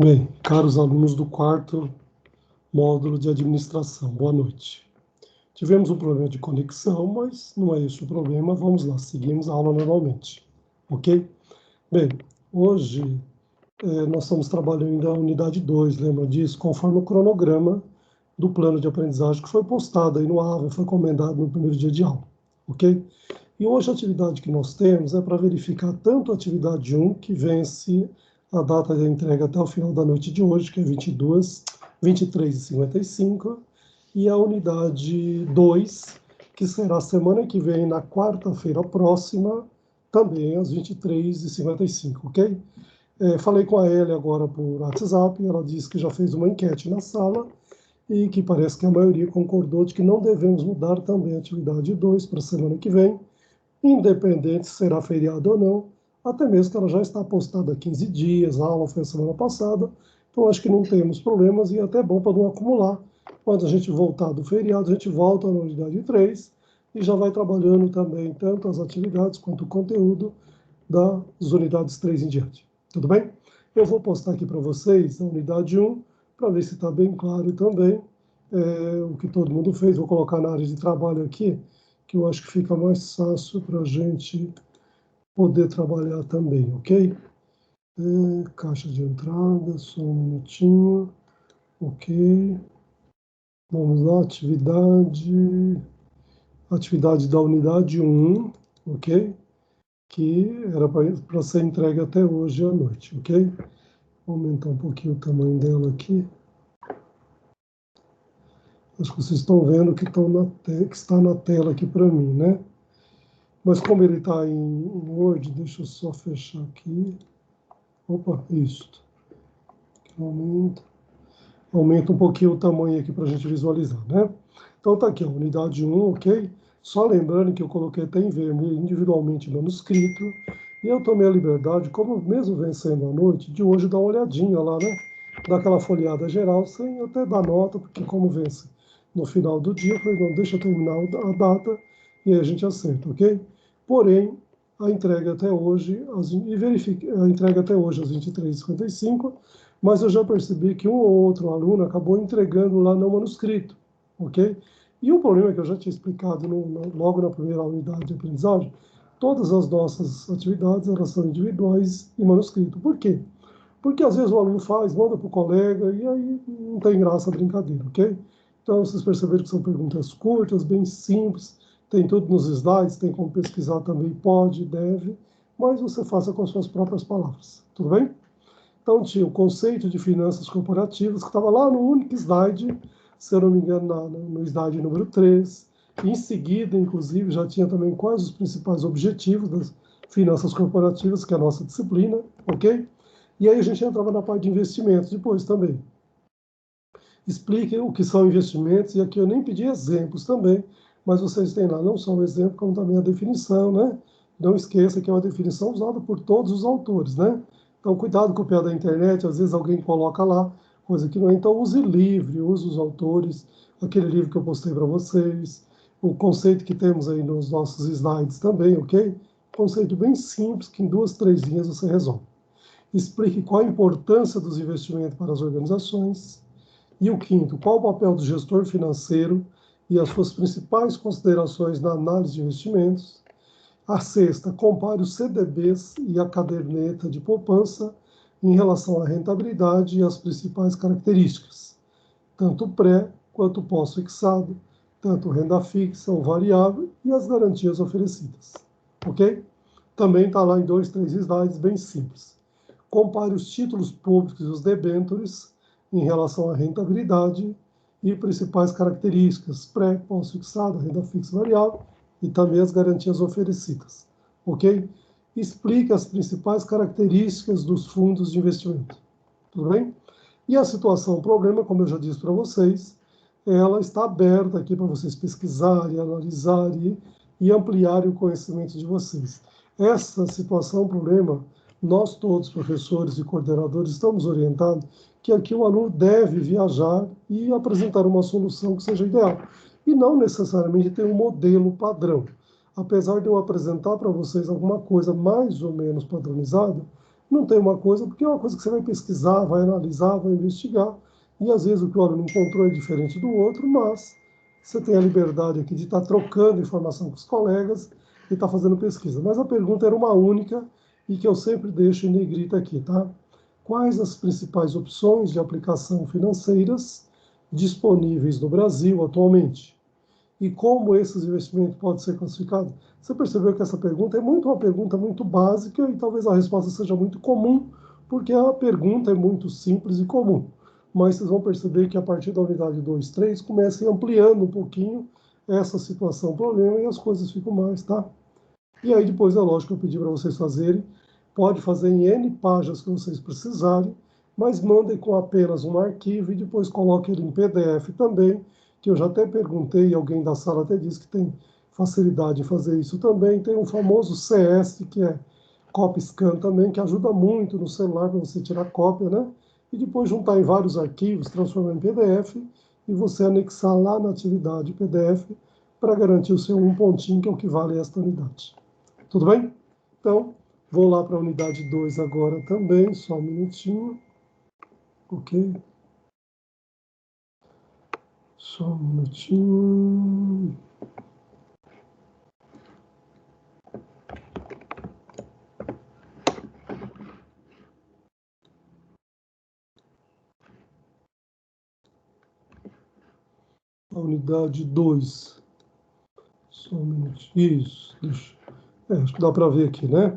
Bem, caros alunos do quarto módulo de administração, boa noite. Tivemos um problema de conexão, mas não é esse o problema. Vamos lá, seguimos a aula normalmente, ok? Bem, hoje nós estamos trabalhando a unidade 2, lembra disso? Conforme o cronograma do plano de aprendizagem que foi postado aí no AVA, foi encomendado no primeiro dia de aula, ok? E hoje a atividade que nós temos é para verificar tanto a atividade 1, que vence a data da entrega até o final da noite de hoje, que é 23h55, e a unidade 2, que será semana que vem, na quarta-feira próxima, também às 23h55, ok? Falei com a Ellie agora por WhatsApp, ela disse que já fez uma enquete na sala e que parece que a maioria concordou de que não devemos mudar também a atividade 2 para a semana que vem, independente se será feriado ou não, até mesmo que ela já está postada há 15 dias, a aula foi a semana passada, então acho que não temos problemas e é até bom para não acumular. Quando a gente voltar do feriado, a gente volta na unidade 3 e já vai trabalhando também tanto as atividades quanto o conteúdo das unidades 3 em diante. Tudo bem? Eu vou postar aqui para vocês a unidade 1, para ver se está bem claro também o que todo mundo fez. Vou colocar na área de trabalho aqui, que eu acho que fica mais fácil para a gente poder trabalhar também, ok? Caixa de entrada, só um minutinho, ok. Vamos lá, atividade da unidade 1, ok? Que era para ser entregue até hoje à noite, ok? Vou aumentar um pouquinho o tamanho dela aqui. Acho que vocês estão vendo que está na tela aqui para mim, né? Mas como ele está em Word, deixa eu só fechar aqui. Opa, isso. Aumenta um pouquinho o tamanho aqui para a gente visualizar, né? Então tá aqui, ó, unidade 1, ok? Só lembrando que eu coloquei até em vermelho individualmente manuscrito, e eu tomei a liberdade, como mesmo vencendo a noite, de hoje dar uma olhadinha lá, né? Dar aquela folheada geral, sem até dar nota, porque como vence no final do dia, eu falei, não, deixa eu terminar a data e aí a gente acerta, ok? Porém, a entrega até hoje, a entrega até hoje às 23h55, mas eu já percebi que um ou outro aluno acabou entregando lá no manuscrito, ok? E o problema que eu já tinha explicado logo na primeira unidade de aprendizagem, todas as nossas atividades elas são individuais e manuscrito. Por quê? Porque às vezes o aluno faz, manda para o colega e aí não tem graça a brincadeira, ok? Então vocês perceberam que são perguntas curtas, bem simples, tem tudo nos slides, tem como pesquisar também, pode, deve, mas você faça com as suas próprias palavras, tudo bem? Então tinha o conceito de finanças corporativas, que estava lá no único slide, se eu não me engano, no slide número 3. Em seguida, inclusive, já tinha também quais os principais objetivos das finanças corporativas, que é a nossa disciplina, ok? E aí a gente entrava na parte de investimentos depois também. Explique o que são investimentos, e aqui eu nem pedi exemplos também, mas vocês têm lá não só o exemplo, como também a definição, né? Não esqueça que é uma definição usada por todos os autores, né? Então, cuidado com o pé da internet, às vezes alguém coloca lá, coisa que não é. Então, use livre, use os autores, aquele livro que eu postei para vocês, o conceito que temos aí nos nossos slides também, ok? Conceito bem simples, que em 2, 3 linhas você resolve. Explique qual a importância dos investimentos para as organizações. E o quinto, qual o papel do gestor financeiro e as suas principais considerações na análise de investimentos. A sexta, compare os CDBs e a caderneta de poupança em relação à rentabilidade e as principais características, tanto pré quanto pós-fixado, tanto renda fixa ou variável e as garantias oferecidas. Ok? Também está lá em 2, 3 slides bem simples. Compare os títulos públicos e os debêntures em relação à rentabilidade e principais características, pré, pós-fixado, renda fixa variável e também as garantias oferecidas, ok? Explique as principais características dos fundos de investimento, tudo bem? E a situação, o problema, como eu já disse para vocês, ela está aberta aqui para vocês pesquisarem, analisarem e ampliarem o conhecimento de vocês. Essa situação, problema, nós todos, professores e coordenadores, estamos orientados que aqui o aluno deve viajar e apresentar uma solução que seja ideal. E não necessariamente ter um modelo padrão. Apesar de eu apresentar para vocês alguma coisa mais ou menos padronizada, não tem uma coisa, porque é uma coisa que você vai pesquisar, vai analisar, vai investigar, e às vezes o que o aluno encontrou é diferente do outro, mas você tem a liberdade aqui de estar trocando informação com os colegas e estar fazendo pesquisa. Mas a pergunta era uma única e que eu sempre deixo em negrita aqui, tá? Quais as principais opções de aplicação financeiras disponíveis no Brasil atualmente? E como esses investimentos podem ser classificados? Você percebeu que essa pergunta é uma pergunta muito básica e talvez a resposta seja muito comum, porque a pergunta é muito simples e comum. Mas vocês vão perceber que a partir da unidade 2, 3, comecem ampliando um pouquinho essa situação, problema, e as coisas ficam mais, tá? E aí depois, é lógico, eu pedi para vocês fazerem, pode fazer em N páginas que vocês precisarem, mas mandem com apenas um arquivo e depois coloquem ele em PDF também, que eu já até perguntei, e alguém da sala até disse que tem facilidade em fazer isso também. Tem um famoso CS, que é Copy Scan também, que ajuda muito no celular para você tirar cópia, né? E depois juntar em vários arquivos, transformar em PDF, e você anexar lá na atividade PDF para garantir o seu um pontinho, que é o que vale esta unidade. Tudo bem? Então, vou lá para a unidade 2 agora também, só um minutinho. Ok? Só um minutinho. A unidade 2. Só um minutinho. Isso. Acho que dá para ver aqui, né?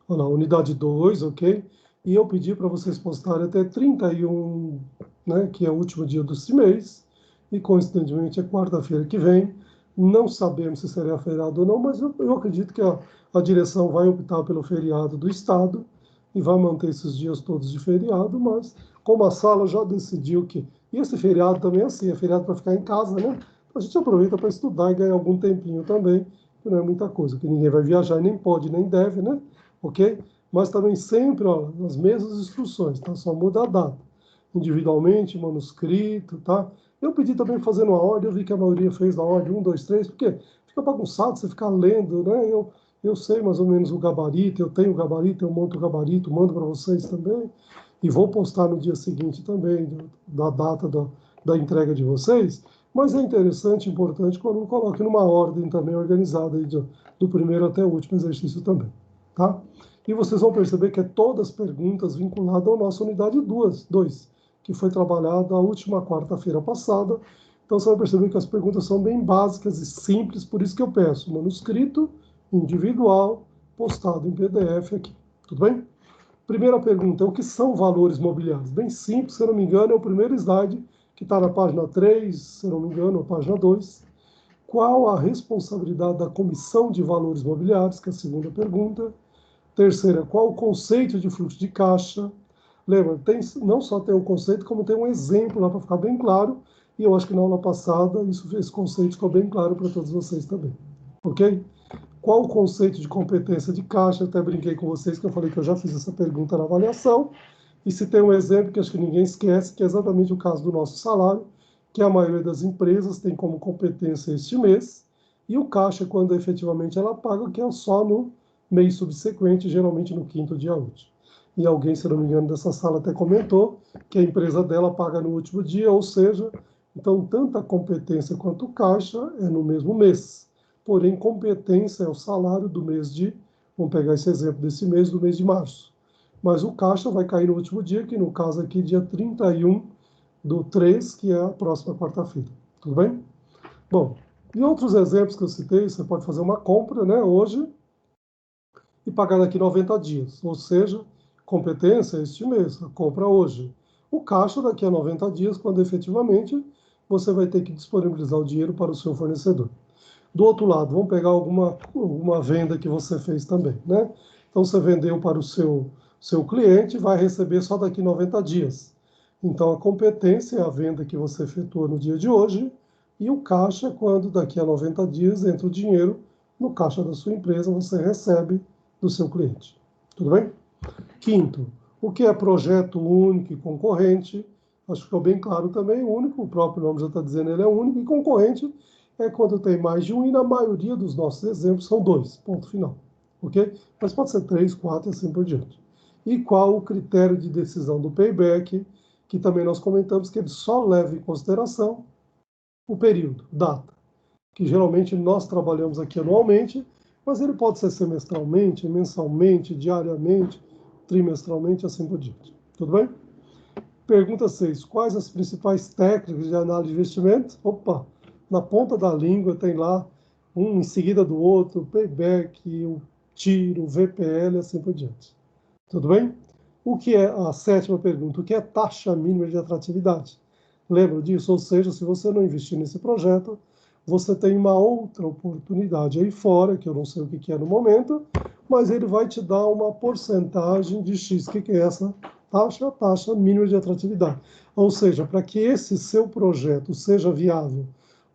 Olha lá, unidade 2, ok? E eu pedi para vocês postarem até 31, né, que é o último dia desse mês, e coincidentemente é quarta-feira que vem. Não sabemos se será feriado ou não, mas eu acredito que a direção vai optar pelo feriado do Estado e vai manter esses dias todos de feriado, mas como a sala já decidiu que... E esse feriado também é assim, é feriado para ficar em casa, né? A gente aproveita para estudar e ganhar algum tempinho também, que não é muita coisa, que ninguém vai viajar, nem pode, nem deve, né? Ok? Mas também sempre, ó, as mesmas instruções, tá? Só muda a data. Individualmente, manuscrito, tá? Eu pedi também fazendo a ordem, eu vi que a maioria fez na ordem 1, 2, 3, porque fica bagunçado você ficar lendo, né? Eu sei mais ou menos o gabarito, eu tenho o gabarito, eu monto o gabarito, mando para vocês também, e vou postar no dia seguinte também, da data da entrega de vocês, mas é interessante, importante, que o aluno coloque numa ordem também organizada, aí do primeiro até o último exercício também, tá? E vocês vão perceber que é todas perguntas vinculadas à nossa unidade 2, que foi trabalhada a última quarta-feira passada. Então, você vai perceber que as perguntas são bem básicas e simples, por isso que eu peço manuscrito individual postado em PDF aqui. Tudo bem? Primeira pergunta, o que são valores mobiliários? Bem simples, se eu não me engano, é o primeiro slide, que está na página 3, se eu não me engano, ou página 2. Qual a responsabilidade da Comissão de Valores Mobiliários, que é a segunda pergunta. Terceira, qual o conceito de fluxo de caixa? Lembra, não só tem o conceito, como tem um exemplo lá para ficar bem claro, e eu acho que na aula passada esse conceito ficou bem claro para todos vocês também. Ok? Qual o conceito de competência de caixa? Até brinquei com vocês que eu falei que eu já fiz essa pergunta na avaliação. E se tem um exemplo que acho que ninguém esquece, que é exatamente o caso do nosso salário, que a maioria das empresas tem como competência este mês, e o caixa, quando efetivamente ela paga, que é só no mês subsequente, geralmente no quinto dia útil. E alguém, se não me engano, dessa sala até comentou que a empresa dela paga no último dia, ou seja, então tanto a competência quanto o caixa é no mesmo mês. Porém, competência é o salário do mês de, vamos pegar esse exemplo desse mês, do mês de março. Mas o caixa vai cair no último dia, que no caso aqui, dia 31/3, que é a próxima quarta-feira. Tudo bem? Bom, e outros exemplos que eu citei, você pode fazer uma compra, né, hoje, e pagar daqui 90 dias. Ou seja, competência é este mês, a compra hoje. O caixa daqui a 90 dias, quando efetivamente você vai ter que disponibilizar o dinheiro para o seu fornecedor. Do outro lado, vamos pegar alguma venda que você fez também, né? Então, você vendeu para o seu cliente, vai receber só daqui 90 dias. Então, a competência é a venda que você efetuou no dia de hoje, e o caixa, quando daqui a 90 dias entra o dinheiro no caixa da sua empresa, você recebe do seu cliente. Tudo bem? Quinto, o que é projeto único e concorrente? Acho que ficou bem claro também, único, o próprio nome já está dizendo, ele é único, e concorrente é quando tem mais de um, e na maioria dos nossos exemplos são dois, ponto final. Ok? Mas pode ser 3, 4 e assim por diante. E qual o critério de decisão do payback, que também nós comentamos que ele só leva em consideração o período, data, que geralmente nós trabalhamos aqui anualmente, mas ele pode ser semestralmente, mensalmente, diariamente, trimestralmente, assim por diante. Tudo bem? Pergunta 6. Quais as principais técnicas de análise de investimento? Opa, na ponta da língua tem lá, um em seguida do outro, o payback, o TIR, o VPL, assim por diante. Tudo bem? O que é a sétima pergunta? O que é taxa mínima de atratividade? Lembra disso? Ou seja, se você não investir nesse projeto, você tem uma outra oportunidade aí fora, que eu não sei o que é no momento, mas ele vai te dar uma porcentagem de X. O que é essa taxa? A taxa mínima de atratividade. Ou seja, para que esse seu projeto seja viável,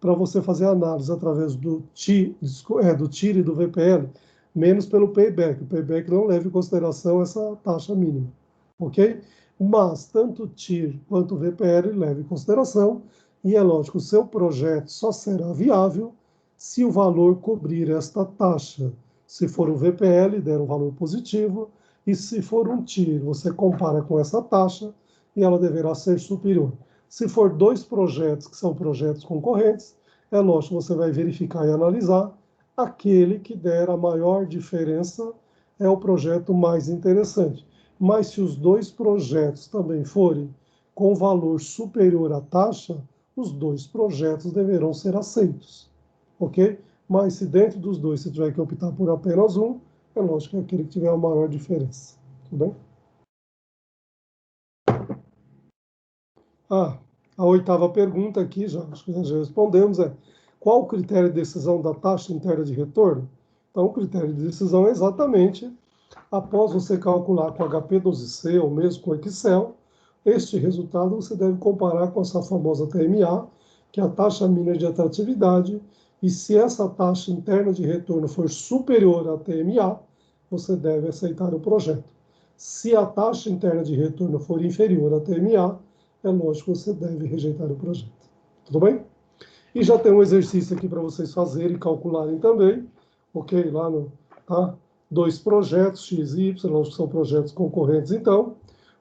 para você fazer análise através do TIR e do VPL, menos pelo payback. O payback não leva em consideração essa taxa mínima, ok? Mas tanto o TIR quanto o VPL leva em consideração, e é lógico, o seu projeto só será viável se o valor cobrir esta taxa. Se for um VPL, der um valor positivo, e se for um TIR, você compara com essa taxa e ela deverá ser superior. Se for dois projetos que são projetos concorrentes, é lógico, você vai verificar e analisar. Aquele que der a maior diferença é o projeto mais interessante. Mas se os dois projetos também forem com valor superior à taxa, os dois projetos deverão ser aceitos, ok? Mas se dentro dos dois você tiver que optar por apenas um, é lógico que é aquele que tiver a maior diferença, tudo bem? Ah, a oitava pergunta aqui, acho que já respondemos, é qual o critério de decisão da taxa interna de retorno? Então, o critério de decisão é exatamente, após você calcular com HP12C ou mesmo com Excel, este resultado você deve comparar com essa famosa TMA, que é a taxa mínima de atratividade, e se essa taxa interna de retorno for superior à TMA, você deve aceitar o projeto. Se a taxa interna de retorno for inferior à TMA, é lógico que você deve rejeitar o projeto. Tudo bem? E já tem um exercício aqui para vocês fazerem e calcularem também, ok? Lá no, tá? Dois projetos, X e Y, lógico que são projetos concorrentes, então.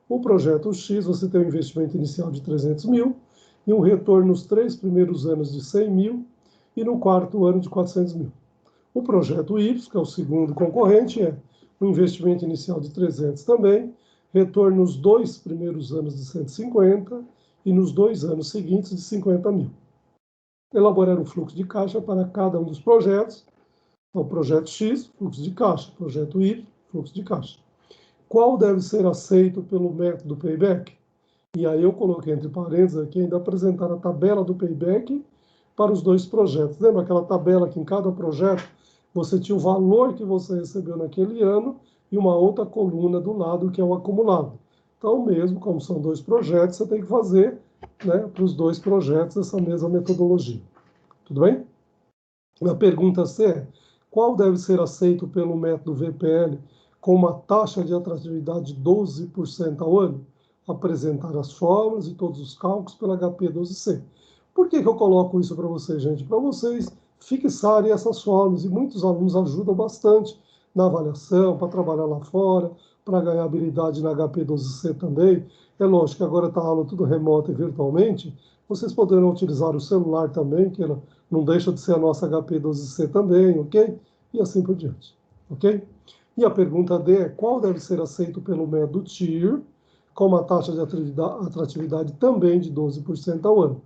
O projeto X, você tem um investimento inicial de 300 mil e um retorno nos 3 primeiros anos de 100 mil e no quarto ano de 400 mil. O projeto Y, que é o segundo concorrente, é um investimento inicial de 300 também, retorno nos 2 primeiros anos de 150 e nos 2 anos seguintes de 50 mil. Elaborar um fluxo de caixa para cada um dos projetos. Então, projeto X, fluxo de caixa. Projeto Y, fluxo de caixa. Qual deve ser aceito pelo método payback? E aí eu coloquei entre parênteses aqui ainda apresentar a tabela do payback para os dois projetos. Lembra aquela tabela que em cada projeto você tinha o valor que você recebeu naquele ano e uma outra coluna do lado que é o acumulado. Então, mesmo como são dois projetos, você tem que fazer, né, para os dois projetos essa mesma metodologia. Tudo bem? A pergunta C é, qual deve ser aceito pelo método VPL com uma taxa de atratividade de 12% ao ano? Apresentar as fórmulas e todos os cálculos pela HP12C. Por que eu coloco isso para vocês, gente? Para vocês fixarem essas fórmulas, e muitos alunos ajudam bastante na avaliação, para trabalhar lá fora, para ganhar habilidade na HP12C também. É lógico que agora está a aula tudo remota e virtualmente, vocês poderão utilizar o celular também, que ela não deixa de ser a nossa HP12C também, ok? E assim por diante, ok? E a pergunta D é, qual deve ser aceito pelo método TIR, com uma taxa de atratividade também de 12% ao ano?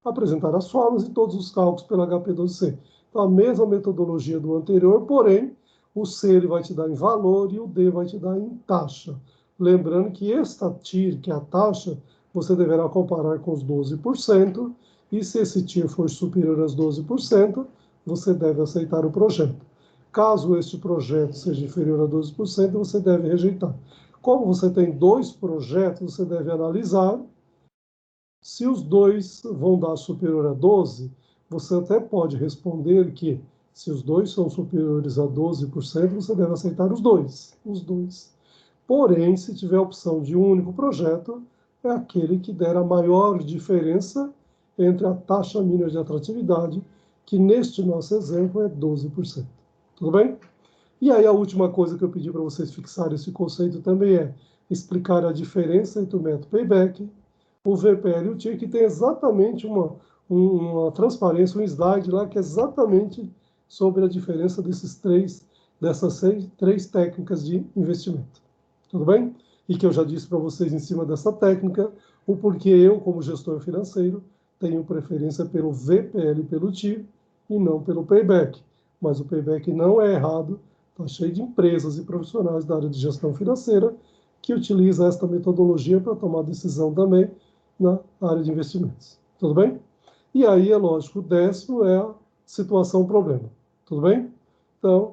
Apresentar as fórmulas e todos os cálculos pela HP12C. Então, a mesma metodologia do anterior, porém, o C ele vai te dar em valor e o D vai te dar em taxa. Lembrando que esta TIR, que é a taxa, você deverá comparar com os 12%, e se esse TIR for superior aos 12%, você deve aceitar o projeto. Caso este projeto seja inferior a 12%, você deve rejeitar. Como você tem dois projetos, você deve analisar. Se os dois vão dar superior a 12, você até pode responder que, se os dois são superiores a 12%, você deve aceitar os dois. Porém, se tiver a opção de um único projeto, é aquele que der a maior diferença entre a taxa mínima de atratividade, que neste nosso exemplo é 12%. Tudo bem? E aí a última coisa que eu pedi para vocês fixarem esse conceito também é explicar a diferença entre o método payback, o VPL e o TIR, que tem exatamente uma transparência, um slide lá que é exatamente sobre a diferença dessas três técnicas de investimento. Tudo bem? E que eu já disse para vocês em cima dessa técnica, o porquê eu, como gestor financeiro, tenho preferência pelo VPL e pelo TIR e não pelo payback. Mas o payback não é errado, está cheio de empresas e profissionais da área de gestão financeira que utilizam esta metodologia para tomar decisão também na área de investimentos. Tudo bem? E aí, é lógico, o décimo é a situação problema. Tudo bem? Então,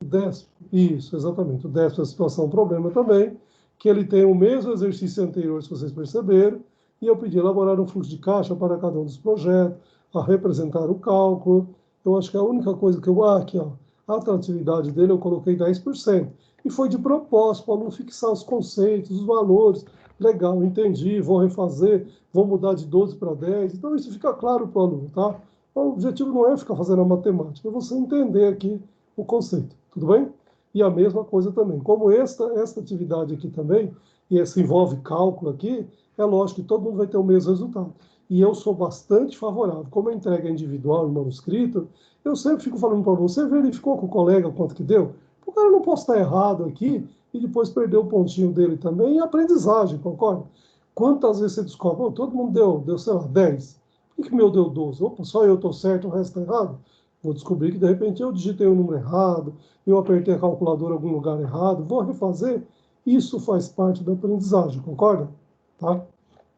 o décimo, isso, exatamente. O décimo é a situação problema também, que ele tem o mesmo exercício anterior, se vocês perceberam, e eu pedi elaborar um fluxo de caixa para cada um dos projetos, a representar o cálculo. Eu acho que a única coisa que eu... aqui, ó, a atratividade dele eu coloquei 10%. E foi de propósito, para não fixar os conceitos, os valores. Legal, entendi, vou refazer, vou mudar de 12 para 10. Então, isso fica claro para o aluno, tá? O objetivo não é ficar fazendo a matemática, é você entender aqui o conceito, tudo bem? E a mesma coisa também. Como esta atividade aqui também, e essa envolve cálculo aqui, é lógico que todo mundo vai ter o mesmo resultado. E eu sou bastante favorável. Como a entrega é individual e manuscrito, eu sempre fico falando para você, verificou com o colega quanto que deu? O cara não pode estar errado aqui e depois perder o pontinho dele também. E aprendizagem, concorda? Quantas vezes você descobre, oh, todo mundo deu, sei lá, 10. Por que o meu deu 12? Opa, só eu estou certo, o resto está errado? Vou descobrir que, de repente, eu digitei o número errado, eu apertei a calculadora em algum lugar errado, vou refazer. Isso faz parte da aprendizagem, concorda? Tá?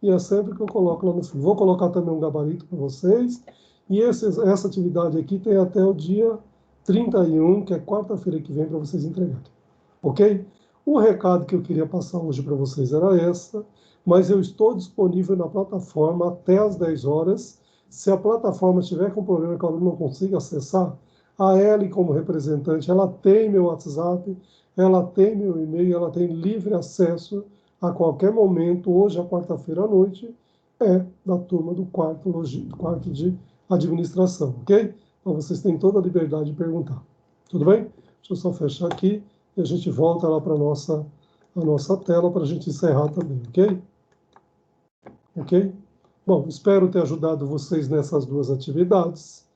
E é sempre que eu coloco lá no fundo. Vou colocar também um gabarito para vocês. E essa atividade aqui tem até o dia 31, que é quarta-feira que vem, para vocês entregarem. Ok? O recado que eu queria passar hoje para vocês era essa, mas eu estou disponível na plataforma até às 10 horas. Se a plataforma estiver com problema que o aluno não consiga acessar, a Ellie, como representante, ela tem meu WhatsApp, ela tem meu e-mail, ela tem livre acesso a qualquer momento. Hoje, à quarta-feira à noite, é da turma do quarto de administração, ok? Então, vocês têm toda a liberdade de perguntar. Tudo bem? Deixa eu só fechar aqui e a gente volta lá para a nossa tela para a gente encerrar também, ok? Ok? Bom, espero ter ajudado vocês nessas duas atividades.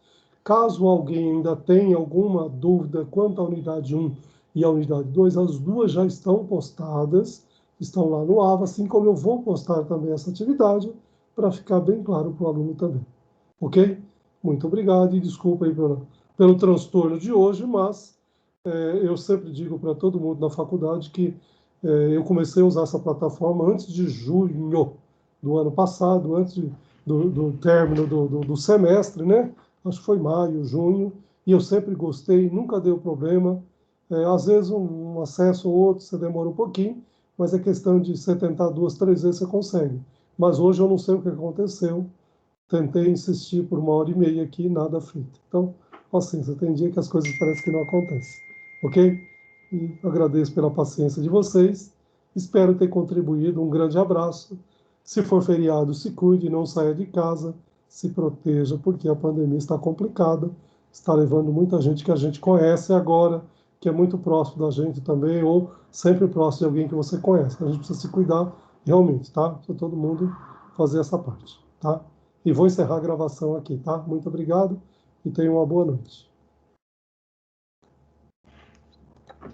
Caso alguém ainda tenha alguma dúvida quanto à unidade 1 e à unidade 2, as duas já estão postadas, estão lá no AVA, assim como eu vou postar também essa atividade, para ficar bem claro para o aluno também. Ok? Muito obrigado e desculpa aí pelo transtorno de hoje, mas eu sempre digo para todo mundo na faculdade que eu comecei a usar essa plataforma antes de junho do ano passado, antes do término do semestre, né? Acho que foi maio, junho, e eu sempre gostei, nunca deu problema. Às vezes um acesso ou outro você demora um pouquinho, mas é questão de você tentar 2, 3 vezes você consegue. Mas hoje eu não sei o que aconteceu. Tentei insistir por 1h30 aqui, nada feito. Então, paciência, tem dia que as coisas parecem que não acontecem, ok? E agradeço pela paciência de vocês, espero ter contribuído, um grande abraço. Se for feriado, se cuide, não saia de casa, se proteja, porque a pandemia está complicada, está levando muita gente que a gente conhece agora, que é muito próximo da gente também, ou sempre próximo de alguém que você conhece. A gente precisa se cuidar realmente, tá? Para todo mundo fazer essa parte, tá? E vou encerrar a gravação aqui, tá? Muito obrigado e tenham uma boa noite.